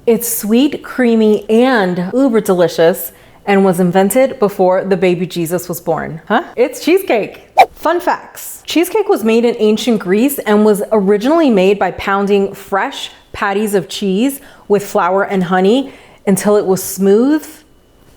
It's sweet, creamy, and uber delicious, and was invented before the baby Jesus was born. Huh? It's cheesecake. Fun facts. Cheesecake was made in ancient Greece and was originally made by pounding fresh patties of cheese with flour and honey until it was smooth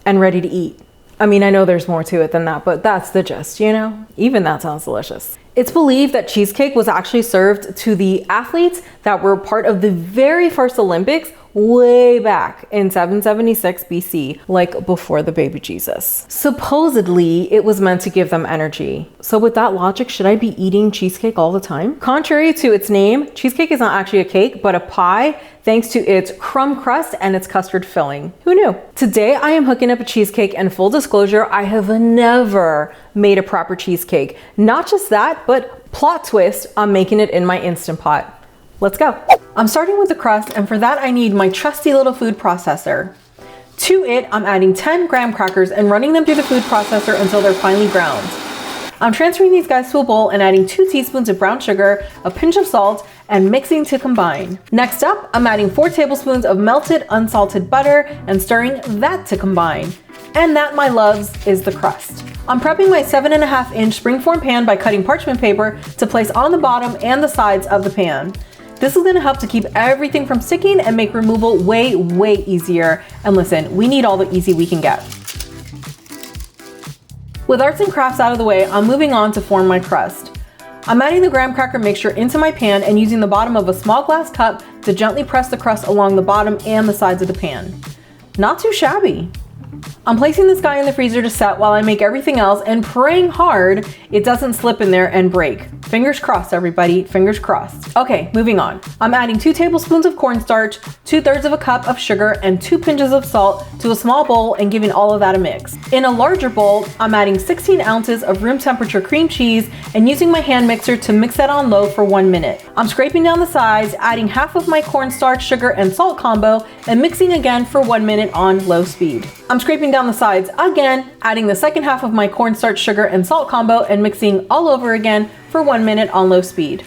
and ready to eat. I mean, I know there's more to it than that, but that's the gist, you know? Even that sounds delicious. It's believed that cheesecake was actually served to the athletes that were part of the very first Olympics way back in 776 BC, like before the baby Jesus. Supposedly, it was meant to give them energy. So with that logic, should I be eating cheesecake all the time? Contrary to its name, cheesecake is not actually a cake, but a pie, thanks to its crumb crust and its custard filling. Who knew? Today, I am hooking up a cheesecake, and full disclosure, I have never made a proper cheesecake. Not just that, but plot twist, I'm making it in my Instant Pot. Let's go. I'm starting with the crust, and for that I need my trusty little food processor. To it, I'm adding 10 graham crackers and running them through the food processor until they're finely ground. I'm transferring these guys to a bowl and adding 2 teaspoons of brown sugar, a pinch of salt, and mixing to combine. Next up, I'm adding 4 tablespoons of melted unsalted butter and stirring that to combine. And that, my loves, is the crust. I'm prepping my 7.5-inch Springform pan by cutting parchment paper to place on the bottom and the sides of the pan. This is gonna help to keep everything from sticking and make removal way, way easier. And listen, we need all the easy we can get. With arts and crafts out of the way, I'm moving on to form my crust. I'm adding the graham cracker mixture into my pan and using the bottom of a small glass cup to gently press the crust along the bottom and the sides of the pan. Not too shabby. I'm placing this guy in the freezer to set while I make everything else and praying hard it doesn't slip in there and break. Fingers crossed, everybody, fingers crossed. Okay, moving on. I'm adding 2 tablespoons of cornstarch, 2/3 of a cup of sugar, and 2 pinches of salt to a small bowl and giving all of that a mix. In a larger bowl, I'm adding 16 ounces of room temperature cream cheese and using my hand mixer to mix that on low for 1 minute. I'm scraping down the sides, adding half of my cornstarch, sugar, and salt combo, and mixing again for 1 minute on low speed. I'm scraping down the sides again, adding the second half of my cornstarch, sugar, and salt combo and mixing all over again for 1 minute on low speed.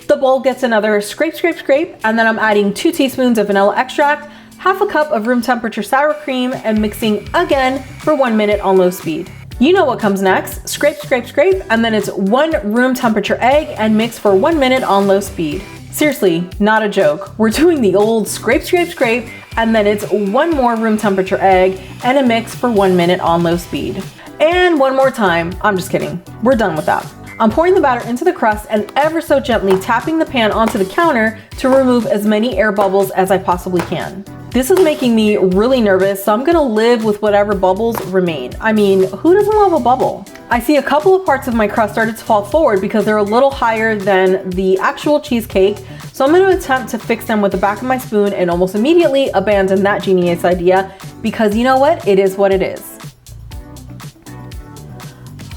The bowl gets another scrape, scrape, scrape, and then I'm adding 2 teaspoons of vanilla extract, half a cup of room temperature sour cream, and mixing again for 1 minute on low speed. You know what comes next. Scrape, scrape, scrape, and then it's 1 room temperature egg and mix for 1 minute on low speed. Seriously, not a joke. We're doing the old scrape, scrape, scrape, and then it's 1 more room temperature egg and a mix for 1 minute on low speed. And 1 more time. I'm just kidding. We're done with that. I'm pouring the batter into the crust and ever so gently tapping the pan onto the counter to remove as many air bubbles as I possibly can. This is making me really nervous, so I'm gonna live with whatever bubbles remain. I mean, who doesn't love a bubble? I see a couple of parts of my crust started to fall forward because they're a little higher than the actual cheesecake, so I'm gonna attempt to fix them with the back of my spoon and almost immediately abandon that genius idea because you know what? It is what it is.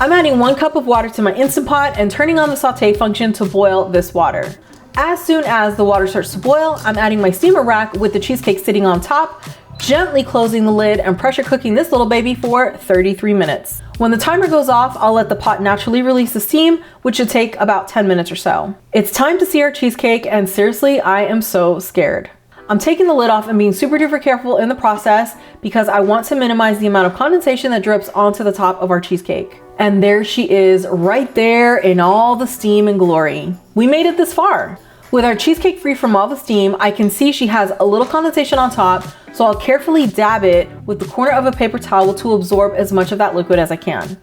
I'm adding 1 cup of water to my Instant Pot and turning on the saute function to boil this water. As soon as the water starts to boil, I'm adding my steamer rack with the cheesecake sitting on top, gently closing the lid and pressure cooking this little baby for 33 minutes. When the timer goes off, I'll let the pot naturally release the steam, which should take about 10 minutes or so. It's time to see our cheesecake, and seriously, I am so scared. I'm taking the lid off and being super duper careful in the process because I want to minimize the amount of condensation that drips onto the top of our cheesecake. And there she is, right there in all the steam and glory. We made it this far. With our cheesecake free from all the steam, I can see she has a little condensation on top, so I'll carefully dab it with the corner of a paper towel to absorb as much of that liquid as I can.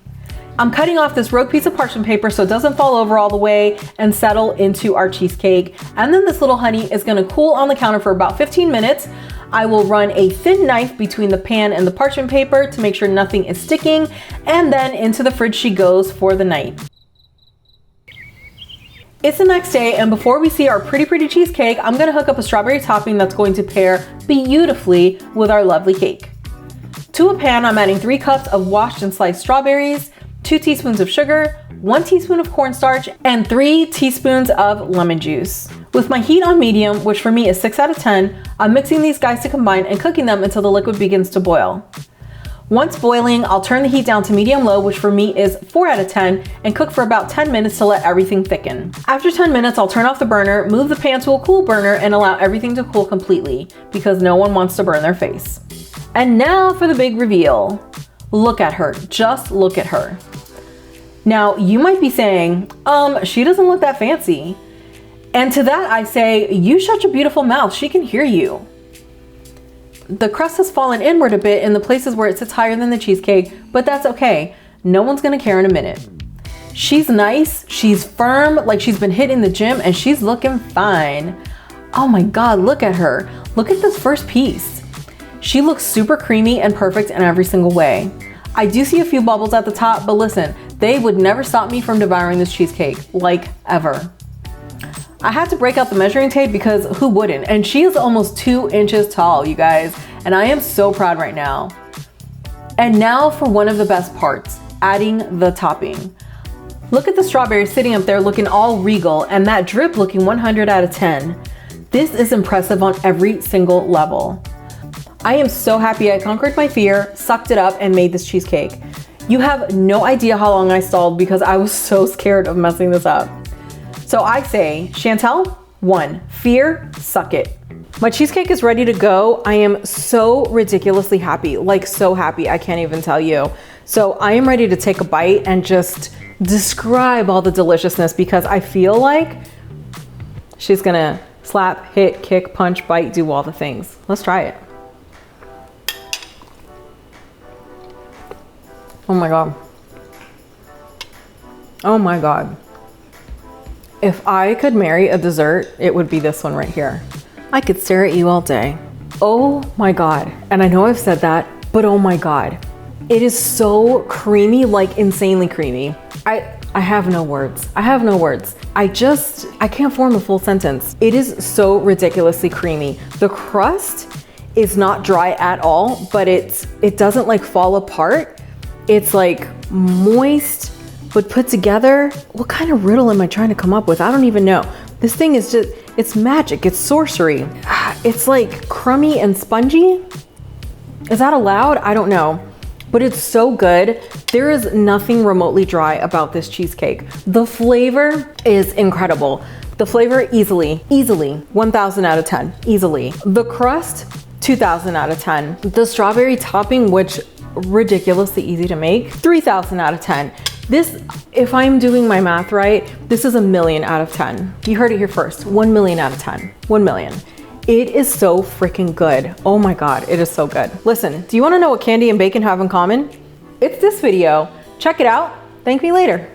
I'm cutting off this rogue piece of parchment paper so it doesn't fall over all the way and settle into our cheesecake. And then this little honey is gonna cool on the counter for about 15 minutes. I will run a thin knife between the pan and the parchment paper to make sure nothing is sticking, and then into the fridge she goes for the night. It's the next day, and before we see our pretty cheesecake, I'm gonna hook up a strawberry topping that's going to pair beautifully with our lovely cake. To a pan, I'm adding 3 cups of washed and sliced strawberries, 2 teaspoons of sugar, 1 teaspoon of cornstarch, and 3 teaspoons of lemon juice. With my heat on medium, which for me is 6 out of 10, I'm mixing these guys to combine and cooking them until the liquid begins to boil. Once boiling, I'll turn the heat down to medium-low, which for me is 4 out of 10, and cook for about 10 minutes to let everything thicken. After 10 minutes, I'll turn off the burner, move the pan to a cool burner, and allow everything to cool completely, because no one wants to burn their face. And now for the big reveal. Look at her, just look at her. Now, you might be saying, she doesn't look that fancy. And to that I say, you shut your beautiful mouth, she can hear you. The crust has fallen inward a bit in the places where it sits higher than the cheesecake, but that's okay. No one's gonna care in a minute. She's nice, she's firm, like she's been hit in the gym, and she's looking fine. Oh my God, look at her. Look at this first piece. She looks super creamy and perfect in every single way. I do see a few bubbles at the top, but listen, they would never stop me from devouring this cheesecake, like ever. I had to break out the measuring tape because who wouldn't? And she is almost 2 inches tall, you guys, and I am so proud right now. And now for one of the best parts, adding the topping. Look at the strawberry sitting up there looking all regal, and that drip looking 100 out of 10. This is impressive on every single level. I am so happy I conquered my fear, sucked it up, and made this cheesecake. You have no idea how long I stalled because I was so scared of messing this up. So I say, Shantel, 1, fear, suck it. My cheesecake is ready to go. I am so ridiculously happy, like so happy, I can't even tell you. So I am ready to take a bite and just describe all the deliciousness because I feel like she's gonna slap, hit, kick, punch, bite, do all the things. Let's try it. Oh my God. Oh my God. If I could marry a dessert, it would be this one right here. I could stare at you all day. Oh my God. And I know I've said that, but oh my God. It is so creamy, like insanely creamy. I have no words. I have no words. I can't form a full sentence. It is so ridiculously creamy. The crust is not dry at all, but it doesn't like fall apart. It's like moist, but put together. What kind of riddle am I trying to come up with? I don't even know. This thing is just, it's magic, it's sorcery. It's like crummy and spongy. Is that allowed? I don't know, but it's so good. There is nothing remotely dry about this cheesecake. The flavor is incredible. The flavor easily 1,000 out of 10, easily. The crust, 2,000 out of 10. The strawberry topping, which ridiculously easy to make, 3,000 out of 10. This, if I'm doing my math right, this is 1,000,000 out of 10. You heard it here first, 1,000,000 out of 10, 1,000,000. It is so freaking good. Oh my God, it is so good. Listen, do you wanna know what candy and bacon have in common? It's this video. Check it out, thank me later.